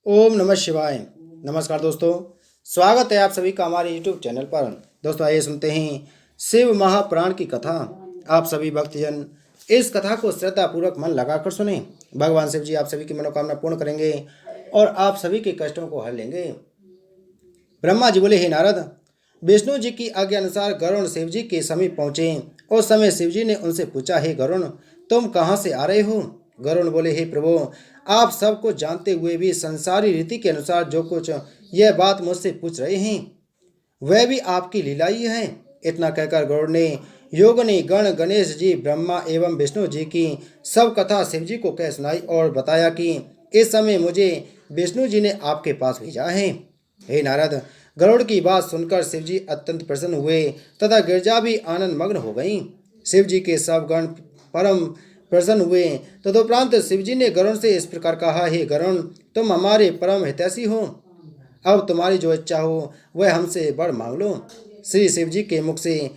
ओम नमः शिवाय। नमस्कार दोस्तों, स्वागत है आप सभी का हमारे यूट्यूब चैनल पर। दोस्तों आइए सुनते हैं शिव महापुराण की कथा। आप सभी भक्तजन इस कथा को श्रद्धापूर्वक मन लगाकर सुने। भगवान शिव जी आप सभी की मनोकामना पूर्ण करेंगे और आप सभी के कष्टों को हर लेंगे। ब्रह्मा जी बोले, हे नारद, विष्णु जी की आज्ञा अनुसार गरुण शिव जी के समीप पहुंचे। उस समय शिव जी ने उनसे पूछा, हे गरुण, तुम कहाँ से आ रहे हो? गरुण बोले, हे प्रभु, आप सब कुछ जानते हुए भी संसारी रीति के अनुसार जो कुछ यह बात मुझसे पूछ रहे हैं वह भी आपकी लीला ही है। इतना कहकर गरुड़ ने योगिनी गण गणेश जी, ब्रह्मा एवं विष्णु जी की सब कथा शिव जी को कह सुनाई और बताया कि इस समय मुझे विष्णु जी ने आपके पास भेजा है। हे नारद, गरुड़ की बात सुनकर शिव जी अत्यंत प्रसन्न हुए तथा गिरजा भी आनंद मग्न हो गई। शिव जी के सब गण परम प्रसन्न हुए। तदुपरांत शिव जी ने गरुड़ से इस प्रकार कहा, हे गरुण, तुम हमारे परम हितैषी हो। अब तुम्हारी जो इच्छा हो वह हमसे वर मांग लो। श्री शिव जी के मुख से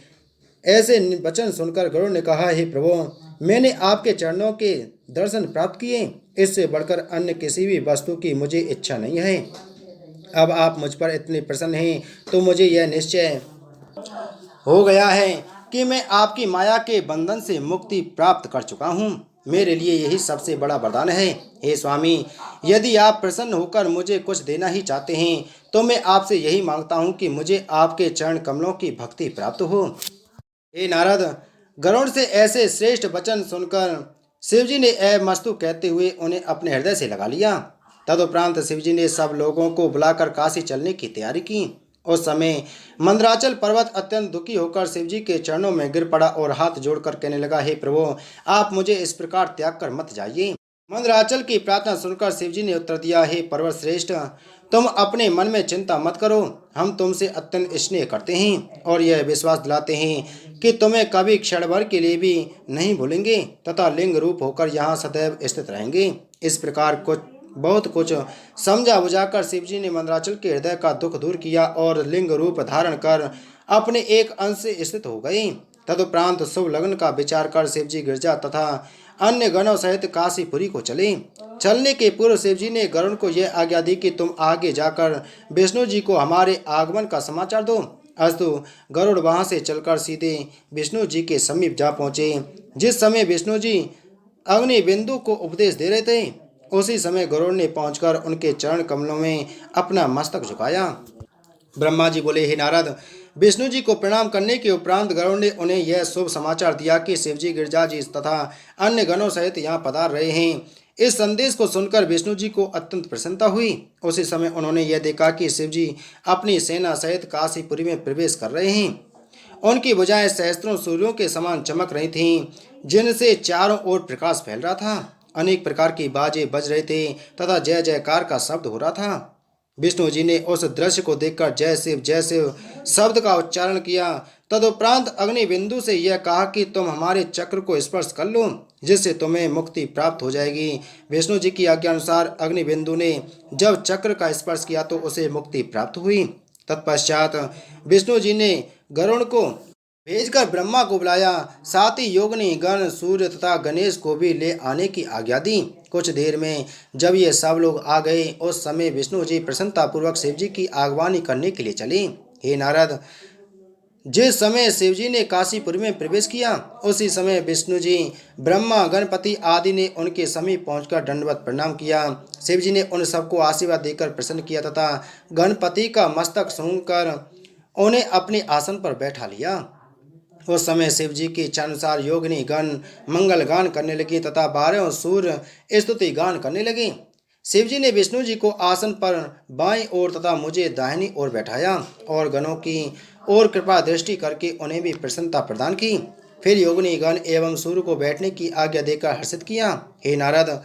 ऐसे वचन सुनकर गरुड़ ने कहा, हे प्रभु, मैंने आपके चरणों के दर्शन प्राप्त किए। इससे बढ़कर अन्य किसी भी वस्तु की मुझे इच्छा नहीं है। अब आप मुझ पर इतने प्रसन्न हैं तो मुझे यह निश्चय हो गया है कि मैं आपकी माया के बंधन से मुक्ति प्राप्त कर चुका हूँ। मेरे लिए यही सबसे बड़ा वरदान है। हे स्वामी, यदि आप प्रसन्न होकर मुझे कुछ देना ही चाहते हैं तो मैं आपसे यही मांगता हूँ कि मुझे आपके चरण कमलों की भक्ति प्राप्त हो। हे नारद, गरुड़ से ऐसे श्रेष्ठ वचन सुनकर शिवजी ने मस्तु कहते हुए उन्हें अपने हृदय से लगा लिया। तदुपरांत शिवजी ने सब लोगों को बुलाकर काशी चलने की तैयारी की। उस समय मंदराचल पर्वत अत्यंत दुखी होकर शिवजी के चरणों में गिर पड़ा और हाथ जोड़कर कहने लगा, हे प्रभु, आप मुझे इस प्रकार त्याग कर मत जाइए। मंदराचल की प्रार्थना सुनकर शिवजी ने उत्तर दिया, हे पर्वत श्रेष्ठ, तुम अपने मन में चिंता मत करो। हम तुमसे अत्यंत स्नेह करते हैं और यह विश्वास दिलाते हैं कि तुम्हें कभी क्षण भर के लिए भी नहीं भूलेंगे तथा लिंग रूप होकर यहाँ सदैव स्थित रहेंगे। इस प्रकार बहुत कुछ समझा बुझाकर शिवजी ने मंदराचल के हृदय का दुख दूर किया और लिंग रूप धारण कर अपने एक अंश से स्थित हो गए। तदुपरांत शुभ लग्न का विचार कर शिवजी गिरजा तथा अन्य गणों सहित काशीपुरी को चले। चलने के पूर्व शिवजी ने गरुड़ को यह आज्ञा दी कि तुम आगे जाकर विष्णु जी को हमारे आगमन का समाचार दो। अस्तु गरुड़ वहां से चलकर सीधे विष्णु जी के समीप जा पहुंचे। जिस समय विष्णु जी अग्नि बिंदु को उपदेश दे रहे थे उसी समय गरुड़ ने पहुंचकर उनके चरण कमलों में अपना मस्तक झुकाया। ब्रह्मा जी बोले, हे नारद, विष्णु जी को प्रणाम करने के उपरांत गरुड़ ने उन्हें यह शुभ समाचार दिया कि शिवजी गिरजा जी तथा अन्य गणों सहित यहाँ पधार रहे हैं। इस संदेश को सुनकर विष्णु जी को अत्यंत प्रसन्नता हुई। उसी समय उन्होंने यह देखा कि शिवजी अपनी सेना सहित काशीपुरी में प्रवेश कर रहे हैं। उनकी भुजाएं सहस्त्रों सूर्यों के समान चमक रही थीं, जिनसे चारों ओर प्रकाश फैल रहा था। अनेक प्रकार की बाजे बज रहे थे तथा जय जयकार का शब्द हो रहा था। विष्णु जी ने उस दृश्य को देखकर जय शिव शब्द का उच्चारण किया। तदुपरांत अग्नि बिंदु से यह कहा कि तुम हमारे चक्र को स्पर्श कर लो, जिससे तुम्हें मुक्ति प्राप्त हो जाएगी। विष्णु जी की आज्ञा अनुसार अग्नि बिंदु ने जब चक्र का स्पर्श किया तो उसे मुक्ति प्राप्त हुई। तत्पश्चात विष्णु जी ने गरुड़ को भेजकर ब्रह्मा को बुलाया। साथ ही योगिनी गण, सूर्य तथा गणेश को भी ले आने की आज्ञा दी। कुछ देर में जब ये सब लोग आ गए उस समय विष्णु जी प्रसन्नतापूर्वक शिवजी की आगवानी करने के लिए चले। हे नारद, जिस समय शिवजी ने काशीपुर में प्रवेश किया उसी समय विष्णु जी, ब्रह्मा, गणपति आदि ने उनके समीप पहुंचकर दंडवत प्रणाम किया। शिवजी ने उन सबको आशीर्वाद देकर प्रसन्न किया तथा गणपति का मस्तक सूंघकर उन्हें अपने आसन पर बैठा लिया। उस समय शिव जी के इच्छानुसार योगिनी गण मंगल गान करने लगी तथा 12 सूर्य स्तुति गान करने लगे। शिव जी ने विष्णु जी को आसन पर बाईं ओर तथा मुझे दाहिनी ओर बैठाया और गणों की ओर कृपा दृष्टि करके उन्हें भी प्रसन्नता प्रदान की। फिर योगिनी गण एवं सूर्य को बैठने की आज्ञा देकर हर्षित किया। हे नारद,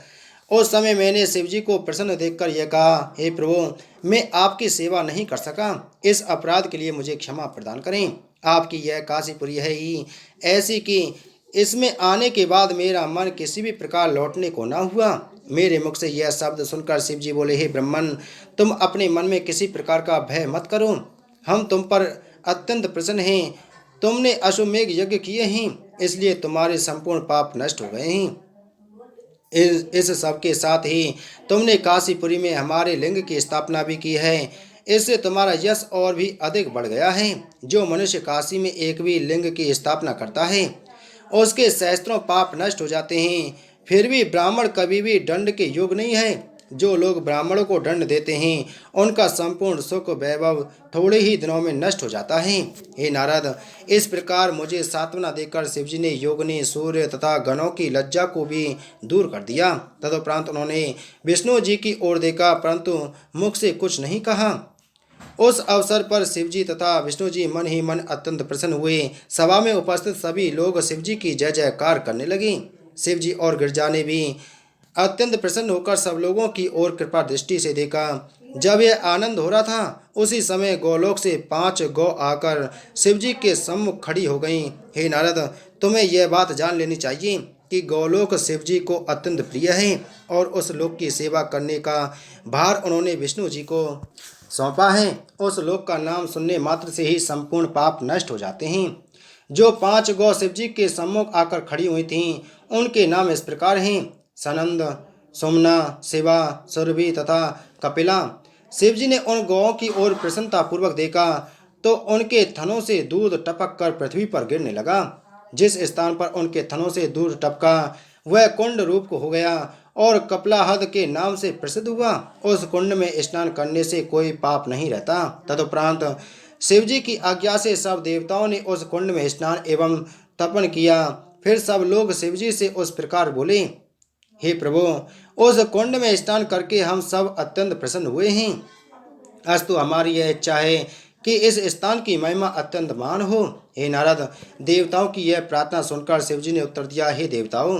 उस समय मैंने शिव जी को प्रसन्न देखकर यह कहा, हे प्रभु, मैं आपकी सेवा नहीं कर सका। इस अपराध के लिए मुझे क्षमा प्रदान करें। आपकी यह काशीपुरी है ही ऐसी कि इसमें आने के बाद मेरा मन किसी भी प्रकार लौटने को न हुआ। मेरे मुख से यह शब्द सुनकर शिव जी बोले, हे ब्रह्मन, तुम अपने मन में किसी प्रकार का भय मत करो। हम तुम पर अत्यंत प्रसन्न हैं। तुमने अश्वमेघ यज्ञ किए हैं, इसलिए तुम्हारे संपूर्ण पाप नष्ट हो गए हैं। इस सब के साथ ही तुमने काशीपुरी में हमारे लिंग की स्थापना भी की है। इससे तुम्हारा यश और भी अधिक बढ़ गया है। जो मनुष्य काशी में एक भी लिंग की स्थापना करता है उसके सहस्त्रों पाप नष्ट हो जाते हैं। फिर भी ब्राह्मण कभी भी दंड के योग्य नहीं है। जो लोग ब्राह्मणों को दंड देते हैं उनका संपूर्ण सुख वैभव थोड़े ही दिनों में नष्ट हो जाता है। हे नारद, इस प्रकार मुझे सांत्वना देकर शिवजी ने योगिनी, सूर्य तथा गणों की लज्जा को भी दूर कर दिया। तदुपरांत उन्होंने विष्णु जी की ओर देखा, परंतु मुख से कुछ नहीं कहा। उस अवसर पर शिवजी तथा विष्णु जी मन ही मन अत्यंत प्रसन्न हुए। सभा में उपस्थित सभी लोग शिवजी की जय जयकार करने लगे। शिवजी और गिरजा ने भी अत्यंत प्रसन्न होकर सब लोगों की ओर कृपा दृष्टि से देखा। जब यह आनंद हो रहा था उसी समय गोलोक से 5 गौ आकर शिवजी के सम्मुख खड़ी हो गईं। हे नारद, तुम्हें यह बात जान लेनी चाहिए कि गोलोक शिवजी को अत्यंत प्रिय है और उस लोक की सेवा करने का भार उन्होंने विष्णु जी को सौंपा है। उस लोक का नाम सुनने मात्र से ही संपूर्ण पाप नष्ट हो जाते हैं। जो 5 गौ शिवजी के सम्मुख आकर खड़ी हुई थीं उनके नाम इस प्रकार हैं: सनंद, सुमना, शिवा, सुरभि तथा कपिला। शिवजी ने उन गौओं की ओर प्रसन्नतापूर्वक देखा तो उनके थनों से दूध टपक कर पृथ्वी पर गिरने लगा। जिस स्थान पर उनके थनों से दूध टपका वह कुंड रूप हो गया और कपिलाहद के नाम से प्रसिद्ध हुआ। उस कुंड में स्नान करने से कोई पाप नहीं रहता। तदुपरांत शिवजी की आज्ञा से सब देवताओं ने उस कुंड में स्नान एवं तर्पण किया। फिर सब लोग शिवजी से उस प्रकार बोले: हे प्रभु, उस कुंड में स्नान करके हम सब अत्यंत प्रसन्न हुए हैं। अस्तु, हमारी यह इच्छा है कि इस स्थान की महिमा अत्यंत महान हो। हे नारद, देवताओं की यह प्रार्थना सुनकर शिवजी ने उत्तर दिया: हे देवताओं,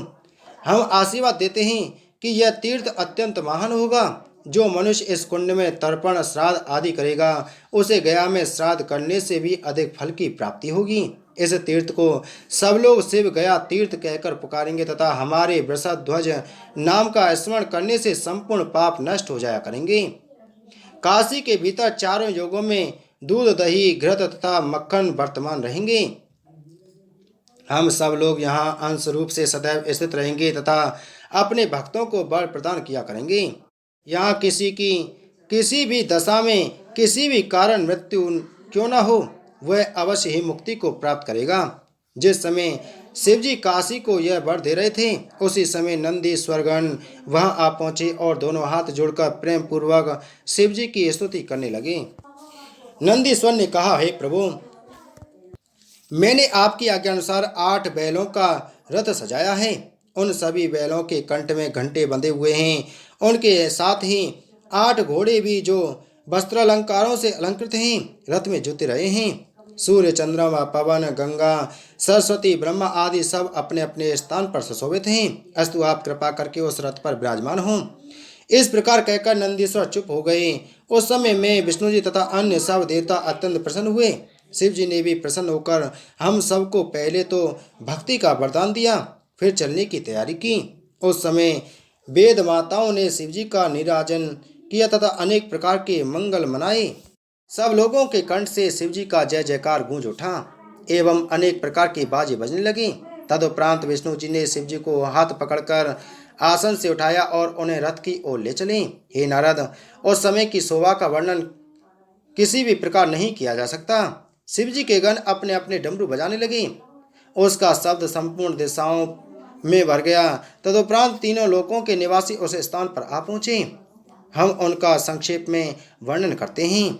हम आशीर्वाद देते हैं कि यह तीर्थ अत्यंत महान होगा। जो मनुष्य इस कुंड में तर्पण, श्राद्ध आदि करेगा उसे गया में श्राद्ध करने से भी अधिक फल की प्राप्ति होगी। इस तीर्थ को सब लोग शिव गया तीर्थ कहकर पुकारेंगे तथा हमारे वृषध्वज नाम का स्मरण करने से संपूर्ण पाप नष्ट हो जाया करेंगे। काशी के भीतर चारों युगों में दूध, दही, घृत तथा मक्खन वर्तमान रहेंगे। हम सब लोग यहाँ अंश रूप से सदैव स्थित रहेंगे तथा अपने भक्तों को वर प्रदान किया करेंगे। यहाँ किसी की किसी भी दशा में किसी भी कारण मृत्यु क्यों न हो, वह अवश्य ही मुक्ति को प्राप्त करेगा। जिस समय शिवजी काशी को यह वर दे रहे थे उसी समय नंदीश्वरगण वहां आ पहुंचे और दोनों हाथ जोड़कर प्रेम पूर्वक शिवजी की स्तुति करने लगे। नंदीश्वर ने कहा: हे प्रभु, मैंने आपकी आज्ञा अनुसार 8 बैलों का रथ सजाया है। उन सभी बैलों के कंठ में घंटे बंधे हुए हैं। उनके साथ ही 8 घोड़े भी जो वस्त्रालंकारों से अलंकृत हैं रथ में जुते रहे हैं। सूर्य, चंद्रमा, पवन, गंगा, सरस्वती, ब्रह्मा आदि सब अपने अपने स्थान पर सुशोभित हैं। अस्तु, आप कृपा करके उस रथ पर विराजमान हों। इस प्रकार कहकर नंदीश्वर चुप हो गए। उस समय में विष्णु जी तथा अन्य सब देवता अत्यंत प्रसन्न हुए। शिव जी ने भी प्रसन्न होकर हम सबको पहले तो भक्ति का वरदान दिया, फिर चलने की तैयारी की। उस समय वेद माताओं ने शिव जी का नीराजन किया तथा अनेक प्रकार के मंगल मनाए। सब लोगों के कंठ से शिव जी का जय जयकार गूंज उठा एवं अनेक प्रकार के बाजे बजने लगे। तदुपरांत विष्णु जी ने शिव जी को हाथ पकड़कर आसन से उठाया और उन्हें रथ की ओर ले चले। हे नारद, उस समय की शोभा का वर्णन किसी भी प्रकार नहीं किया जा सकता। शिव जी के गण अपने अपने डमरू बजाने लगे। उसका शब्द संपूर्ण दिशाओं में भर गया। तदुपरांत तीनों लोकों के निवासी उस स्थान पर आ पहुंचे। हम उनका संक्षेप में वर्णन करते हैं।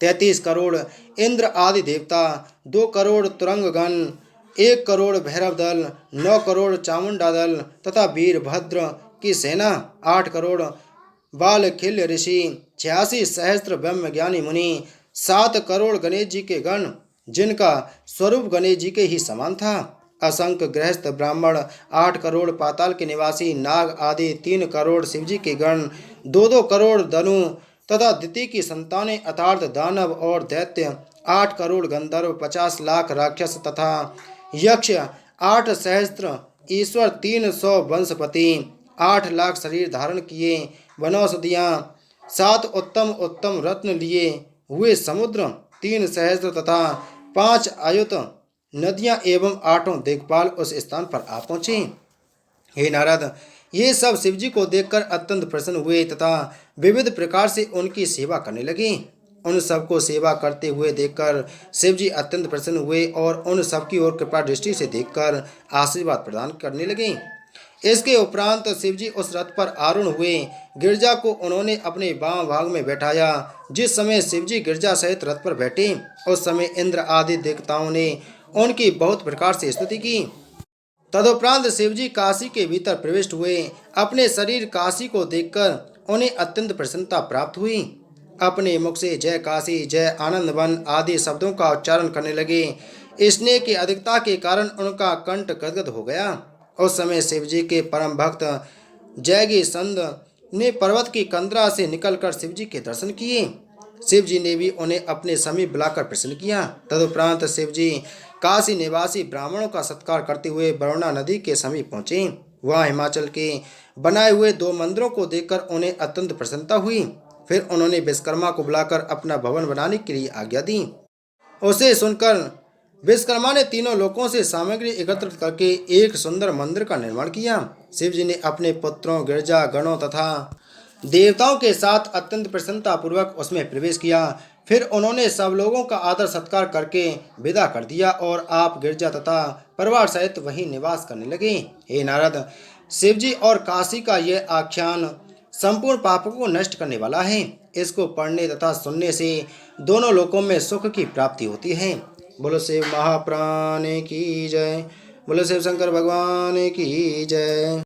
33 करोड़ इंद्र आदि देवता, 2 करोड़ तुरंगगण, 1 करोड़ भैरव दल, 9 करोड़ चामुंडा दल तथा वीरभद्र की सेना, 8 करोड़ बालखिल्य ऋषि, 86 सहस्त्र ब्रह्मज्ञानी मुनि, 7 करोड़ गणेश जी के गण जिनका स्वरूप गणेश जी के ही समान था, असंख्य गृहस्थ ब्राह्मण, 8 करोड़ पाताल के निवासी नाग आदि, 3 करोड़ शिवजी के गण, 2-2 करोड़ धनु तथा दिति की संतानें अर्थात दानव और दैत्य, 8 करोड़ गंधर्व, 50 लाख राक्षस तथा यक्ष, 8 सहस्त्र ईश्वर, 300 वंशपति, 8 लाख शरीर धारण किए वनौषधियाँ, 7 उत्तम उत्तम रत्न लिए हुए समुद्र, 3 सहस्त्र तथा 5 आयुत नदियाँ एवं 8 दिक्पाल उस स्थान पर आ पहुँचे। हे नारद, ये सब शिवजी को देखकर अत्यंत प्रसन्न हुए तथा विविध प्रकार से उनकी सेवा करने लगे। उन सबको सेवा करते हुए देखकर शिवजी अत्यंत प्रसन्न हुए और उन सबकी ओर कृपा दृष्टि से देखकर आशीर्वाद प्रदान करने लगे। इसके उपरांत शिवजी उस रथ पर आरूढ़ हुए। गिरजा को उन्होंने अपने बाम भाग में बैठाया। जिस समय शिवजी गिरजा सहित रथ पर बैठे उस समय इंद्र आदि देवताओं ने उनकी बहुत प्रकार से स्तुति की। तदुपरांत शिवजी काशी के भीतर प्रविष्ट हुए। अपने शरीर काशी को देखकर उन्हें अत्यंत प्रसन्नता प्राप्त हुई। अपने मुख से जय काशी जय आनंद वन आदि शब्दों का उच्चारण करने लगे। स्नेह की अधिकता के कारण उनका कंठ गदगद हो गया। उस समय शिवजी के परम भक्त जैगी संद ने पर्वत की कंदरा से निकलकर शिवजी के दर्शन किए। शिवजी ने भी उन्हें अपने समीप बुलाकर प्रसन्न किया। तदुपरांत शिवजी काशी निवासी ब्राह्मणों का सत्कार करते हुए वरुणा नदी के समीप पहुंचे। वहां हिमाचल के बनाए हुए 2 मंदिरों को देखकर उन्हें अत्यंत प्रसन्नता हुई। फिर उन्होंने विश्वकर्मा को बुलाकर अपना भवन बनाने के लिए आज्ञा दी। उसे सुनकर विश्वकर्मा ने तीनों लोकों से सामग्री एकत्रित करके एक सुंदर मंदिर का निर्माण किया। शिवजी ने अपने पुत्रों गिरजा गणों तथा देवताओं के साथ अत्यंत प्रसन्नता पूर्वक उसमें प्रवेश किया। फिर उन्होंने सब लोगों का आदर सत्कार करके विदा कर दिया और आप गिरजा तथा परिवार सहित वहीं निवास करने लगे। हे नारद, शिवजी और काशी का यह आख्यान संपूर्ण पापों को नष्ट करने वाला है। इसको पढ़ने तथा सुनने से दोनों लोकों में सुख की प्राप्ति होती है। बोलो शिव महाप्राण की जय। बोलो शिव शंकर भगवान की जय।